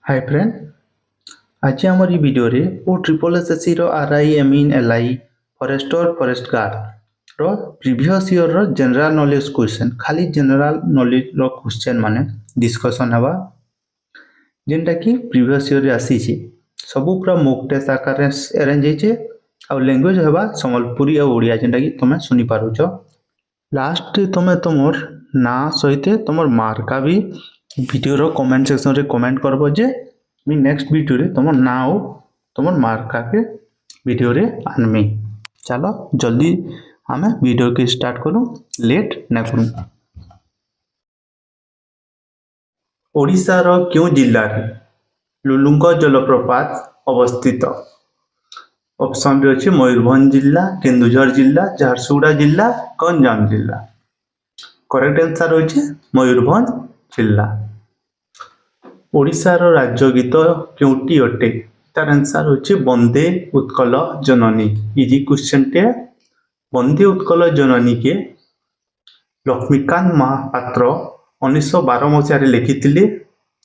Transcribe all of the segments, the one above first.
Hi friend, आज आम video रे ओ ट्रिपल एसएससी रो आरआई एमइन एलआई फॉरेस्टर फॉरेस्ट गार्ड रो प्रीवियस ईयर रो जनरल नॉलेज क्वेश्चन खाली जनरल नॉलेज रो क्वेश्चन माने डिस्कशन हवा जेनटा कि प्रीवियस ईयर रे आसी छी सब पूरा मॉक टेस्ट आकार रे अरेंज हेचे आ लैंग्वेज हवा संबलपुरी आ ओडिया जेनटा कि तमे सुनी पारुछ। लास्ट तमे तमोर ना सहित तमोर मार्का भी वीडियो रो कमेंट सेक्शन रे कमेंट करबो जे मी नेक्स्ट वीडियो रे तमोर ना हो तमोर मार्का के वीडियो रे आनमी। चलो जल्दी हमें वीडियो के स्टार्ट करूं, लेट ना करूं। ओडिशा रो क्यों जिल्ला रे लुलुंग जलप्रपात अवस्थित? ऑप्शन रे अछि मयूरभंज जिल्ला, केन्दुझर जिल्ला, झारसुगुड़ा जिल्ला, गंजाम जिल्ला। करेक्ट आंसर होछि मयूरभंज जिल्ला। ओडिशा रो राज्य गीत क्योंटी अटे? तार आंसर होछि वंदे उत्कल जननी। इजी क्वेश्चन टे। वंदे उत्कल जननी के लक्ष्मीकांत महापात्र 1912 मसीह रे लिखिथिले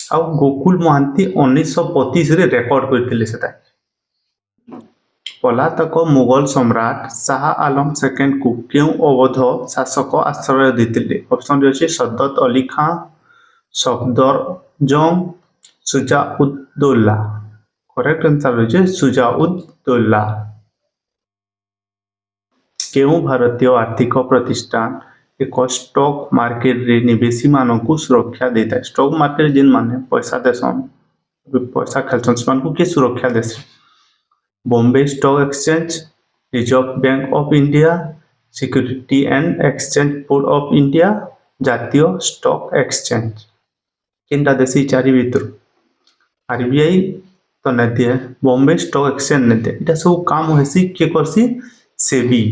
आ गोकुल महांती 1925 रे रेकॉर्ड करथिले सेटा। पलातक मुगल सम्राट शाह आलम सेकेंड को क्यों अवध शासक आश्रय देथिले? ऑप्शन रे अछि सद्दत अली खान, सफदर जंग, सुजाउद्दौला। करेक्ट आंसर होछि सुजाउद्दौला। केउं भारतीय आर्थिक प्रतिष्ठान एक स्टॉक मार्केट रे निवेशी मानन को सुरक्षा देता है? स्टॉक मार्केट जिन माने पैसा देसन पैसा खेलसन मान को के सुरक्षा देसे? Bombay stock exchange, reserve bank of India, security and exchange board of India, जातीय स्टॉक एक्सचेंज। किनटा देसी चारि भितर आरबीआई तो नहीं दिए, बॉम्बे स्टॉक एक्सचेंज नहीं दिए। इटा सब काम होसी के करसी? सेबी।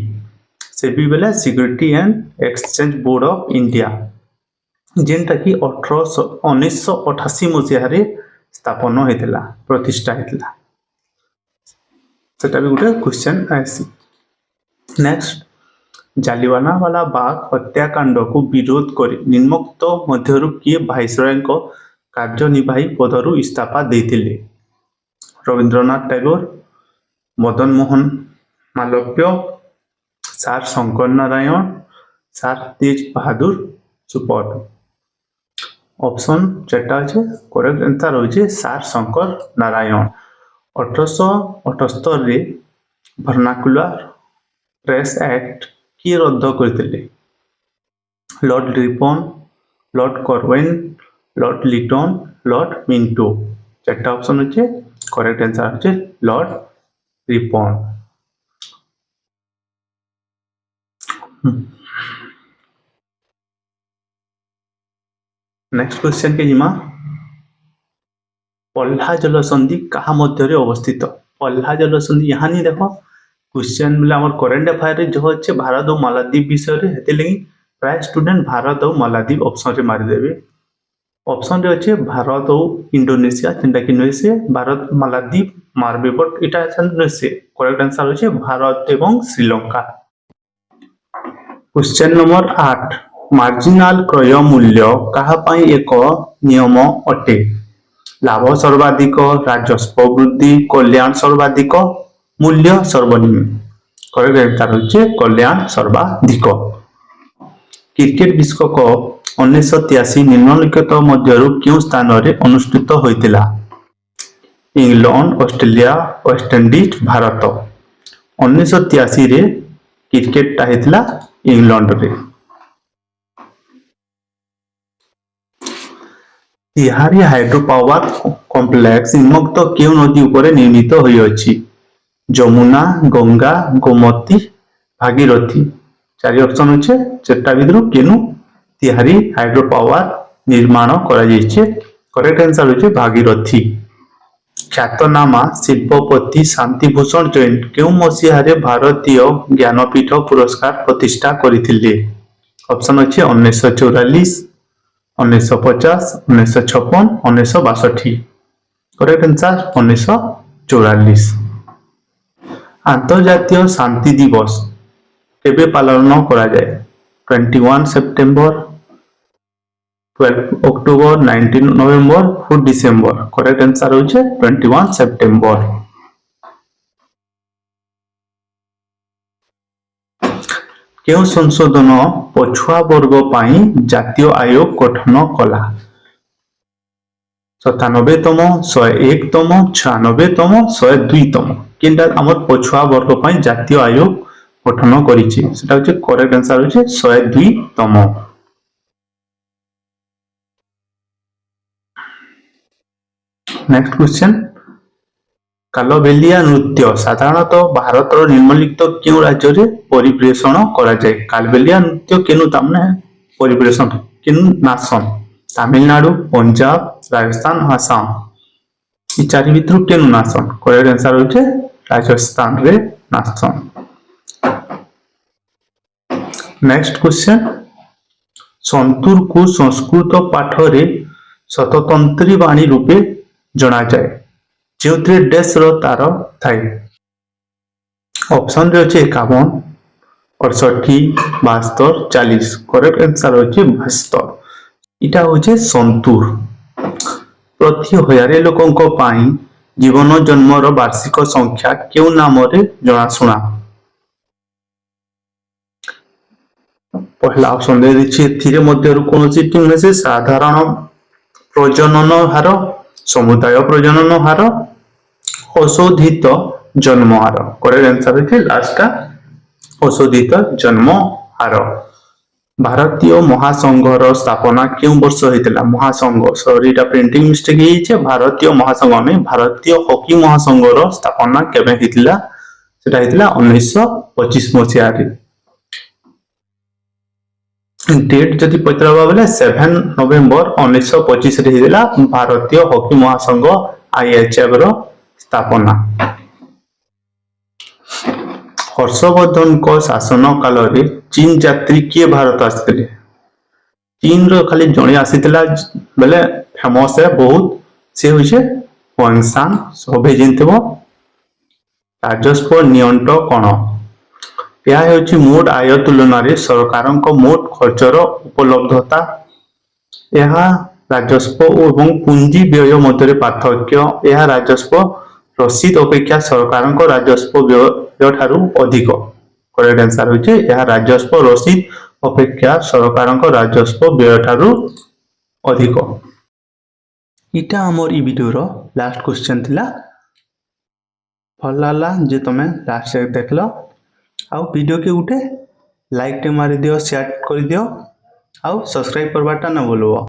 सेबी बेले security and exchange board of India जेनटा कि 1988 मसीह रे स्थापन होइतला, प्रतिष्ठा होइतला। सेटा भी गुटे क्वेश्चन आसी। नेक्स्ट, जालियानवाला बाग हत्याकांड को विरोध कर निम्नोक्त मध्यरु किए भाइसरय को कार्यनिर्वाही पदरु इस्तीफा देथिले? Rabindranath Tagore, Madan Mohan Malviya, sir Shankar Narayan, sir Tej Bahadur Sapru. Option चार्टा अच्छे। करेक्ट आंसर होछि सर शंकर नारायण। 1878 रे वर्नाकुलर प्रेस एक्ट किए रद्द करथिले? लॉर्ड रिपन, लॉर्ड कॉर्वेन, लॉर्ड लिटन, लॉर्ड मिंटो। चार्टा ऑप्शन अच्छे। करेक्ट आंसर होछि लॉर्ड रिपन। नेक्स्ट क्वेश्चन के जिमा पल्हा जलसंधि कहा मध्य रे अवस्थित? पल्हा जलसंधि यहाँ नहीं देखो क्वेश्चन बोले हमर करंट अफेयर जो अच्छे भारत और मालदीव विषय रे हेते लगी प्राय स्टूडेंट भारत और मालदीव ऑप्शन रे मारि देबे। ऑप्शन रे अच्छे भारत और इंडोनेशिया जेंटा कि नय से भारत मालदीव मारबे बट इटा आंसर नय से। करेक्ट आंसर होचे भारत एवं श्रीलंका। क्वेश्चन नंबर 8, मार्जिनाल क्रय मूल्य कहा पाई एक नियम अटे? लाभ सर्वाधिक, राजस्व वृद्धि, कल्याण सर्वाधिक, मूल्य सर्वनिम्न। करेक्ट आंसर होचे कल्याण सर्वाधिक। क्रिकेट विश्व कप 1983 निम्नलिखित मध्यरु क्यों स्थान रे अनुष्ठित होइतिला? England, Australia, West Indies, Bharat. 1983 रे क्रिकेट टा हेतिला इंग्लैंड रे। तिहारी हाइड्रो पावर कॉम्प्लेक्स निम्नोक्त केउं नदी उपरे निर्मित होई अछि? जमुना, गंगा, गोमती, भागीरथी। चारि ऑप्शन अछि। चारटा भितरु केनु तिहारी हाइड्रो पावर निर्माण करा जायछि? करेक्ट आंसर होछि भागीरथी। ख्यातनामा शिल्पपति शांतिभूषण जैन केउं मसीहा रे भारतीय ज्ञानपीठ पुरस्कार प्रतिष्ठा करिथिले? ऑप्शन अछि 1944, 1950, 1956, 1962। Correct answer 1944। अंतर्जातीय शांति दिवस केबे पालन करा जाए? 21 सेप्टेम्बर, 12 अक्टोबर, 19 नवेम्बर, 4 डिसेम्बर। करेक्ट आंसर होचे 21 सेप्टेम्बर। केउ संशोधन पछुआ वर्ग पाई जातीय आयोग गठन कला? 97तम, 101तम, 96तम, 102तम। किंटा हमर पछुआ वर्ग पाई जातीय आयोग गठन करिछि सेटा होचे करेक्ट आंसर होचे 102तम। नेक्स्ट क्वेश्चन, कालबेलिया नृत्य साधारणतः भारतर निम्नलिखित क्यों राज्य रे परिवेषण करा जाय? कालबेलिया नृत्य केनु तामने परिवेषण केनु नासन? तमिलनाडु, पंजाब, राजस्थान, आसाम। ई चारि भितरु केनु नासन? करेक्ट आंसर होचे राजस्थान रे नासन। नेक्स्ट क्वेश्चन, संतूर को संस्कृत पाठ रे शततंत्री वाणी रूपे जना जाए जो डैश रो तार थाए? ऑप्शन रे होचे 51, 68, 72, 40। करेक्ट आंसर होचे 72। इटा होचे संतूर। प्रति 1000 लोकंक पाई जीवन जन्म रो वार्षिक संख्या केउ नाम रे जनाशुना? पहला ऑप्शन दे दिछि एथिरे मध्यरु कोनोसी टिम से साधारण प्रजनन हार, समुदाय प्रजनन हार, अशोधित जन्म हार। करेक्ट आंसर है लास्ट अशोधित जन्म हार। भारतीय महासंघर स्थापना क्यों वर्ष होता? महासंघ सॉरी प्रिंटिंग मिस्टेक है, भारतीय महासंघ नहीं भारतीय हॉकी महासंघर स्थापना केबे होता? सेटा होता 1925 मसीहा। डेट जदि पचरा बेले 7 नवेम्बर 1925 रे हिला भारतीय हॉकी महासंघ IHF रो स्थापना। हर्षवर्धन को शासन काल रे चीन यात्री किए भारत आसिले? चीन रो खाली जणे आसीतिला बेले फेमस है बहुत, से होइछे हुआंगसांग। सभे जिनथिबो राजस्व नियंट कोन? यह होची मोट आय तुलन रे सरकारक मोट खर्चर उपलब्धता। यह राजस्व और पुंजी व्यय मध्य पार्थक्य। यह राजस्व रसीद अपेक्षा सरकारक राजस्व व्यय ठारू अधिक। करेक्ट आंसर होची यह राजस्व रसीद अपेक्षा सरकारक राजस्व व्यय ठारू अधिक। इटा हमर ई वीडियो रो लास्ट क्वेश्चन थिला। भल लागला जे तमे लास्ट तक देखलो। आउ वीडियो के उठे लाइक टे मारी दियो, शेयर कर दियो, आउ सब्सक्राइब करवाटा न बोलो।